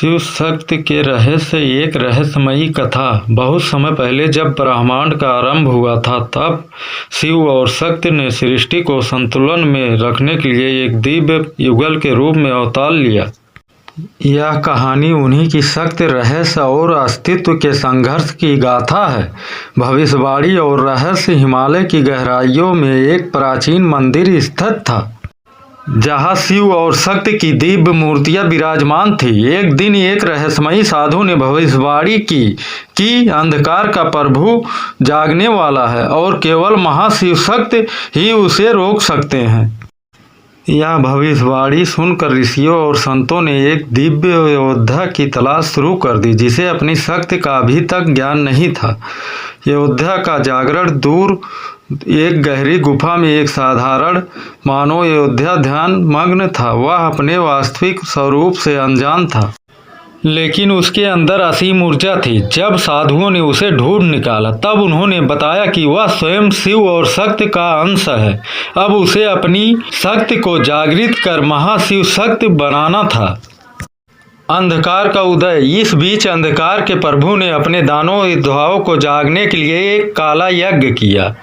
शिव शक्ति के रहस्य। एक रहस्यमयी कथा। बहुत समय पहले जब ब्रह्मांड का आरंभ हुआ था, तब शिव और शक्ति ने सृष्टि को संतुलन में रखने के लिए एक दिव्य युगल के रूप में अवतार लिया। यह कहानी उन्हीं की शक्ति, रहस्य और अस्तित्व के संघर्ष की गाथा है। भविष्यवाणी और रहस्य। हिमालय की गहराइयों में एक प्राचीन मंदिर स्थित था, जहाँ शिव और शक्ति की दिव्य मूर्तियां विराजमान थी। एक दिन एक रहस्यमयी साधु ने भविष्यवाणी की कि अंधकार का प्रभु जागने वाला है और केवल महाशिव शक्ति ही उसे रोक सकते हैं। यह भविष्यवाणी सुनकर ऋषियों और संतों ने एक दिव्य योद्धा की तलाश शुरू कर दी, जिसे अपनी शक्ति का अभी तक ज्ञान नहीं था। योद्धा का जागरण दूर एक गहरी गुफा में एक साधारण मानव योद्धा ध्यान मग्न था। वह अपने वास्तविक स्वरूप से अनजान था, लेकिन उसके अंदर असीम ऊर्जा थी। जब साधुओं ने उसे ढूंढ निकाला, तब उन्होंने बताया कि वह स्वयं शिव और शक्ति का अंश है। अब उसे अपनी शक्ति को जागृत कर महाशिव शक्ति बनाना था। अंधकार का उदय। इस बीच अंधकार के प्रभु ने अपने दानव योद्धाओं को जागने के लिए एक काला यज्ञ किया।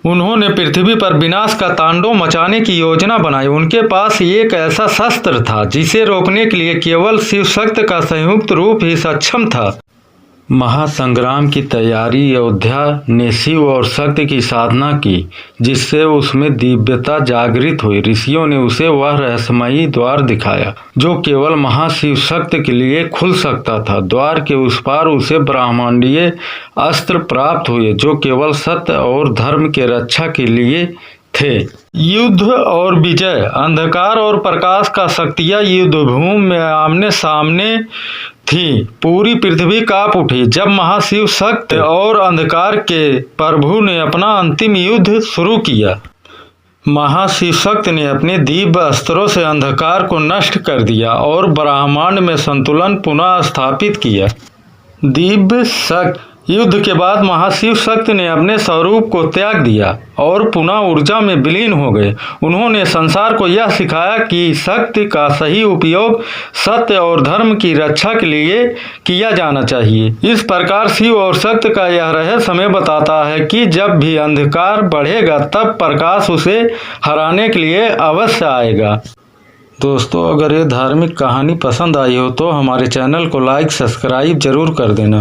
उन्होंने पृथ्वी पर विनाश का तांडव मचाने की योजना बनाई। उनके पास एक ऐसा शस्त्र था जिसे रोकने के लिए केवल शिव शक्ति का संयुक्त रूप ही सक्षम था। महासंग्राम की तैयारी। योद्धा ने शिव और शक्ति की साधना की, जिससे उसमें दिव्यता जागृत हुई। ऋषियों ने उसे वह रहस्यमयी द्वार दिखाया जो केवल महाशिव शक्ति के लिए खुल सकता था। द्वार के उस पार उसे ब्रह्मांडीय अस्त्र प्राप्त हुए, जो केवल सत्य और धर्म के रक्षा के लिए थे। युद्ध और विजय। अंधकार और प्रकाश का शक्तियां युद्धभूमि में आमने सामने थी। पूरी पृथ्वी कांप उठी जब महाशिव शक्ति और अंधकार के प्रभु ने अपना अंतिम युद्ध शुरू किया। महाशिव शक्ति ने अपने दिव्य अस्त्रों से अंधकार को नष्ट कर दिया और ब्रह्मांड में संतुलन पुनः स्थापित किया। दिव्य शक्ति। युद्ध के बाद महाशिव शक्ति ने अपने स्वरूप को त्याग दिया और पुनः ऊर्जा में विलीन हो गए। उन्होंने संसार को यह सिखाया कि शक्ति का सही उपयोग सत्य और धर्म की रक्षा के लिए किया जाना चाहिए। इस प्रकार शिव और शक्ति का यह रहस्य हमें बताता है कि जब भी अंधकार बढ़ेगा, तब प्रकाश उसे हराने के लिए अवश्य आएगा। दोस्तों, अगर ये धार्मिक कहानी पसंद आई हो तो हमारे चैनल को लाइक, सब्सक्राइब जरूर कर देना।